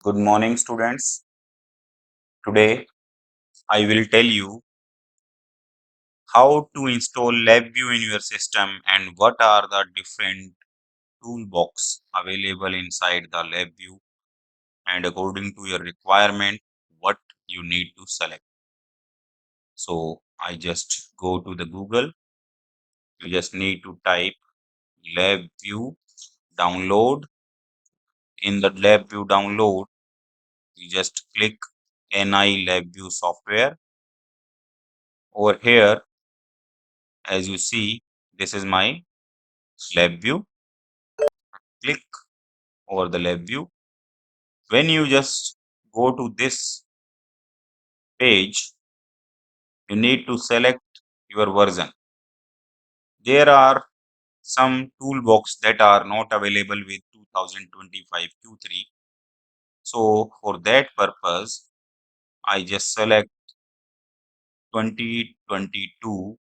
Good morning, students. Today, I will tell you how to install LabVIEW in your system and what are the different toolbox available inside the LabVIEW and according to your requirement, what you need to select. So, I just go to the Google. You just need to type LabVIEW download. In the LabVIEW download, you just click NI LabVIEW software. Over here, as you see, this is my LabVIEW. Click over the LabVIEW. When you just go to this page, you need to select your version. There are some toolbox that are not available with 2025 Q3. So for that purpose, I just select 2022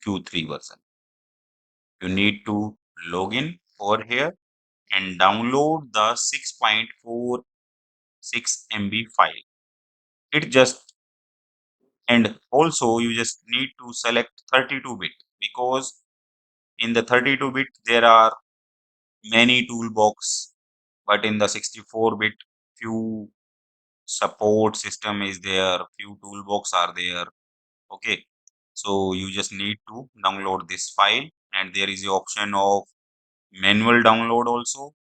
Q3 version. You need to log in over here and download the 6.46 MB file. It just And also you just need to select 32-bit because in the 32-bit there are many toolbox, but in the 64-bit few support system is there, few toolbox are there. Okay, so you just need to download this file and there is the option of manual download also.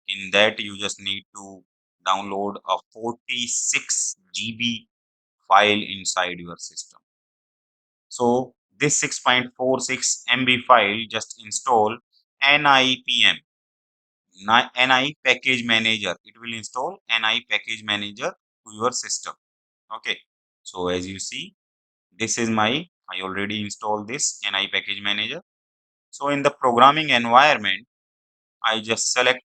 In that you just need to download a 46 GB file inside your system. So this 6.46 MB file just install NIPM, NI package manager. It will install NI package manager to your system. Okay. So as you see, this is I already installed this NI package manager. So in the programming environment, I just select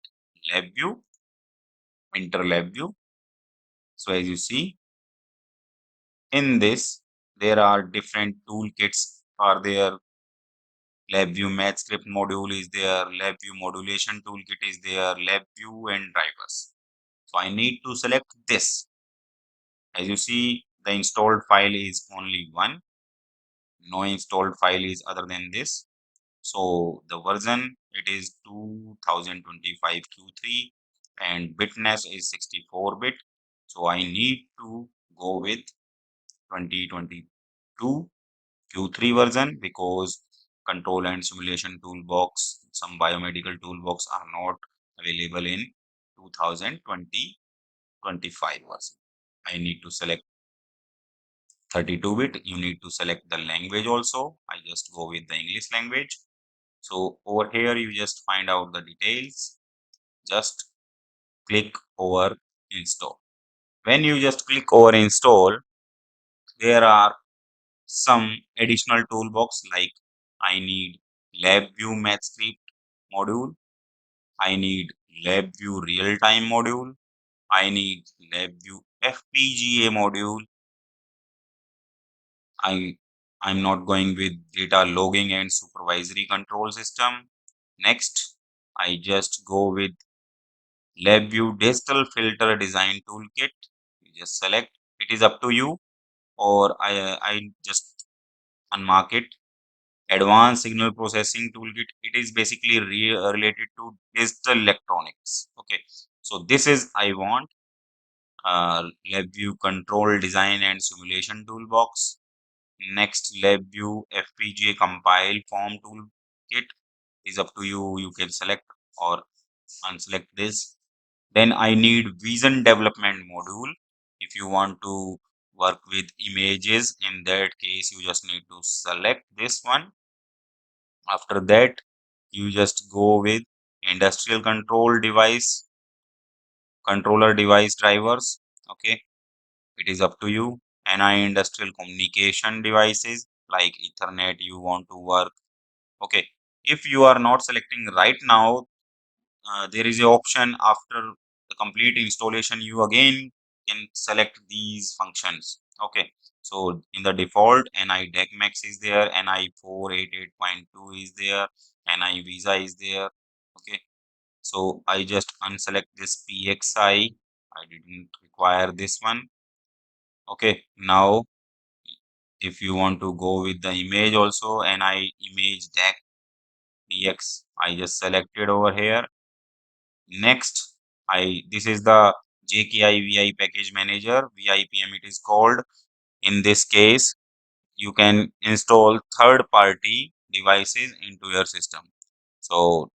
LabVIEW, enter LabVIEW. So as you see, in this, there are different toolkits are there. LabVIEW math script module is there, LabVIEW modulation toolkit is there, LabVIEW and drivers. So I need to select this. As you see, the installed file is only one. No installed file is other than this. So the version, it is 2025 Q3 and bitness is 64-bit. So I need to go with 2022 Q3 version because control and simulation toolbox, some biomedical toolbox are not available in 2025 version. I need to select 32-bit. You need to select the language also. I just go with the English language. So over here, you just find out the details. Just click over install. When you just click over install, there are some additional toolbox like I need LabVIEW MathScript module, I need LabVIEW real-time module, I need LabVIEW FPGA module. I'm not going with data logging and supervisory control system. Next, I just go with LabVIEW digital filter design toolkit. You just select. It is up to you, or I just unmark it. Advanced signal processing toolkit. It is basically related to digital electronics. Okay, so this is I want LabVIEW control design and simulation toolbox. Next, LabVIEW FPGA compile form toolkit is up to you. You can select or unselect this. Then I need vision development module. If you want to work with images, in that case you just need to select this one. After that, you just go with industrial control device, controller device drivers. Okay, it is up to you. NI industrial communication devices like Ethernet you want to work. Okay, if you are not selecting right now, there is a option after the complete installation. You again can select these functions. Okay, so in the default, NI DECMAX is there, NI 488.2 is there, NI Visa is there. Okay, So I just unselect this PXI. I didn't require this one. Okay, now if you want to go with the image also, NI image deck DX, I just selected over here. Next, this is the JKI VI package manager, VIPM it is called. In this case, you can install third party devices into your system. So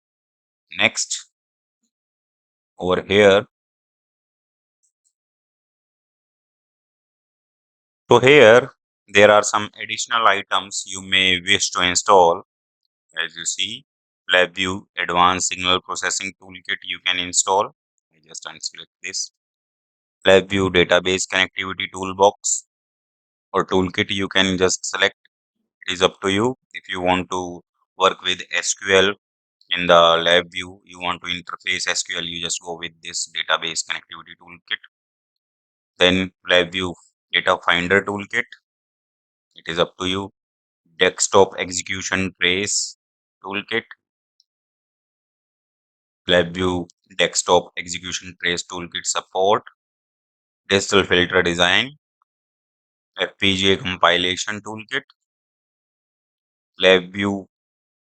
next, over here, so here there are some additional items you may wish to install. As you see, LabVIEW Advanced Signal Processing Toolkit you can install. I just unselect this. LabVIEW Database Connectivity Toolbox or Toolkit you can just select. It is up to you. If you want to work with SQL in the LabVIEW, you want to interface SQL, you just go with this Database Connectivity Toolkit. Then LabVIEW Data Finder Toolkit. It is up to you. Desktop Execution Trace Toolkit. LabVIEW Desktop Execution Trace Toolkit support, Digital Filter Design, FPGA Compilation Toolkit, LabVIEW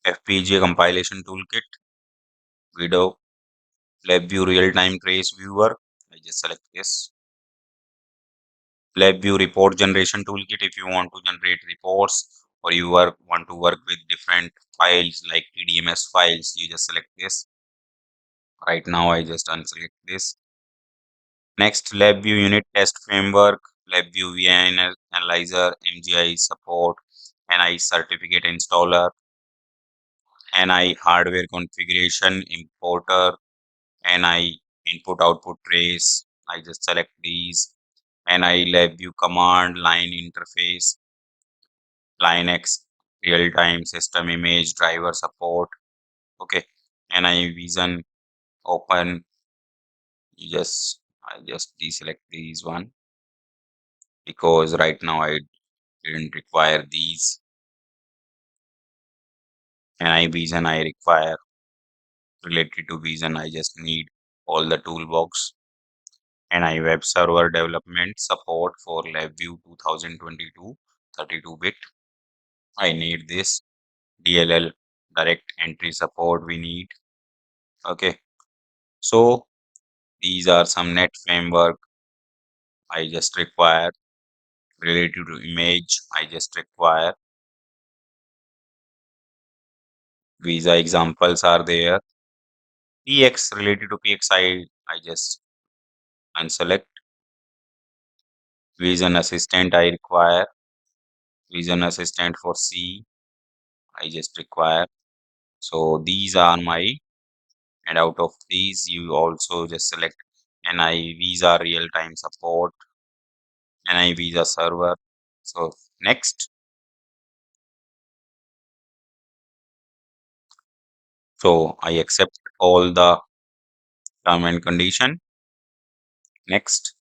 FPGA Compilation Toolkit, Video, LabVIEW Real-Time Trace Viewer. I just select this. LabVIEW Report Generation Toolkit if you want to generate reports or you want to work with different files like TDMS files, you just select this. Right now, I just unselect this. Next, LabVIEW Unit Test Framework, LabVIEW VN Analyzer, MGI support, NI Certificate Installer, NI Hardware Configuration Importer, NI Input Output Trace. I just select these. NI LabVIEW Command Line Interface, Linux Real Time System Image Driver Support. Okay, NI Vision Open. I just deselect these one because right now I didn't require these. NI Vision I require. Related to Vision, I just need all the toolbox. NI Web Server Development Support for LabVIEW 2022 32-bit. I need this. DLL Direct Entry Support we need. Okay, so these are some net framework I just require. Related to image, I just require. Visa examples are there. PX related to PX, I just unselect. Vision Assistant I require. Vision Assistant for C I just require. So these are my, and out of these you also just select NI Visa Real Time Support, NI Visa Server. So next, so I accept all the term and condition. Next,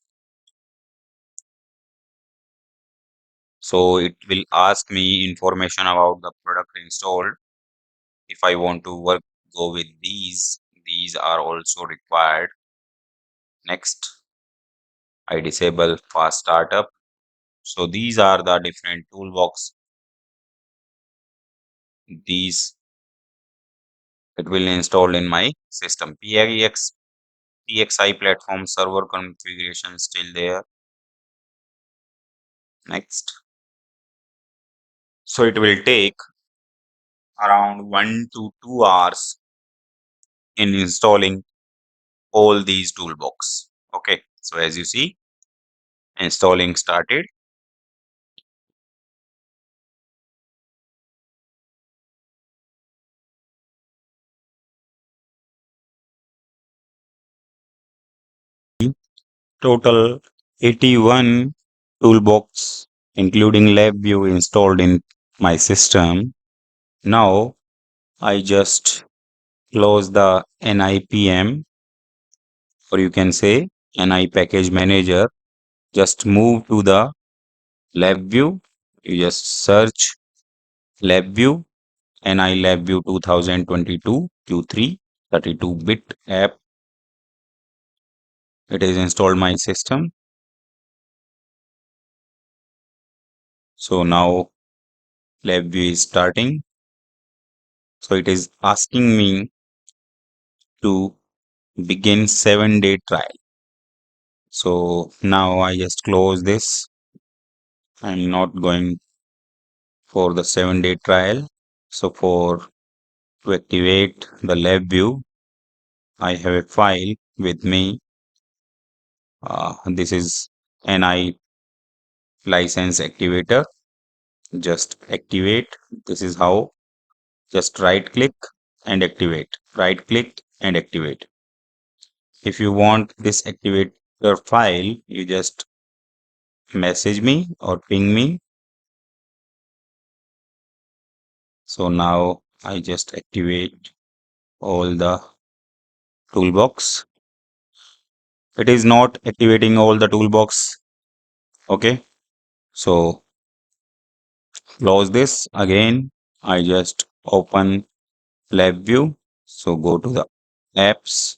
so it will ask me information about the product installed. If I want to go with these are also required. Next, I disable fast startup. So these are the different toolbox. These it will install in my system. PXI platform server configuration still there. Next. So it will take around 1 to 2 hours in installing all these toolbox. Okay. So as you see, installing started. Total 81 toolbox including LabVIEW installed in my system. Now I just close the NIPM, or you can say NI package manager. Just move to the LabVIEW. You just search LabVIEW NI LabVIEW 2022 Q3. 32-bit app. It is installed my system. So now LabVIEW is starting. So it is asking me to begin 7-day trial. So now I just close this. I'm not going for the 7-day trial. So to activate the LabVIEW, I have a file with me. This is NI license activator. Just activate. This is how. Just right click and activate. Right click and activate. If you want this activator file, you just message me or ping me. So now I just activate all the toolbox. It is not activating all the toolbox. Okay. So close this again. I just open LabVIEW. So go to the apps.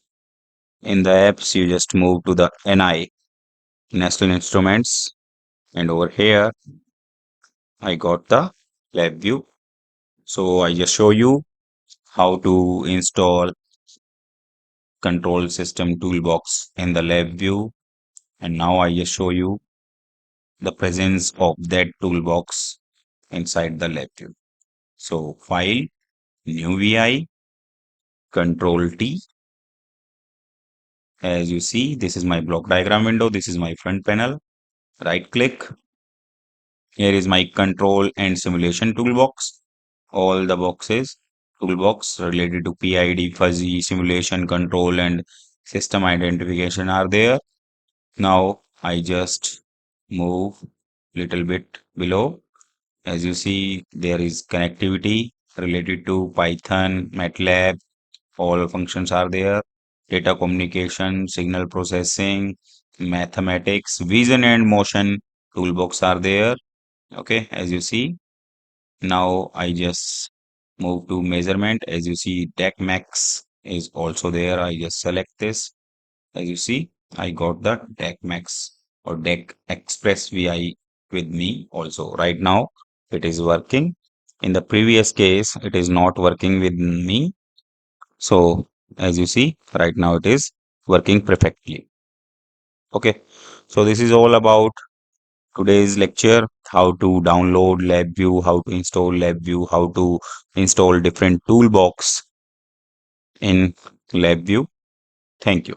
In the apps, you just move to the NI, National Instruments. And over here, I got the LabVIEW. So I just show you how to install control system toolbox in the LabVIEW. And now I just show you the presence of that toolbox inside the LabVIEW. So file, new VI, control T. As you see, this is my block diagram window. This is my front panel. Right click. Here is my control and simulation toolbox. All the boxes, toolbox related to PID, fuzzy, simulation, control, and system identification are there. Now I just move little bit below. As you see, there is connectivity related to Python, MATLAB, all functions are there. Data communication, signal processing, mathematics, vision and motion toolbox are there. Okay, as you see. Now I just move to measurement. As you see, deck max is also there. I just select this. As you see, I got the deck max or deck express VI with me also. Right now, it is working. In the previous case, it is not working with me. So as you see, right now it is working perfectly. Okay. So this is all about today's lecture: how to download LabVIEW, how to install LabVIEW, how to install different toolbox in LabVIEW. Thank you.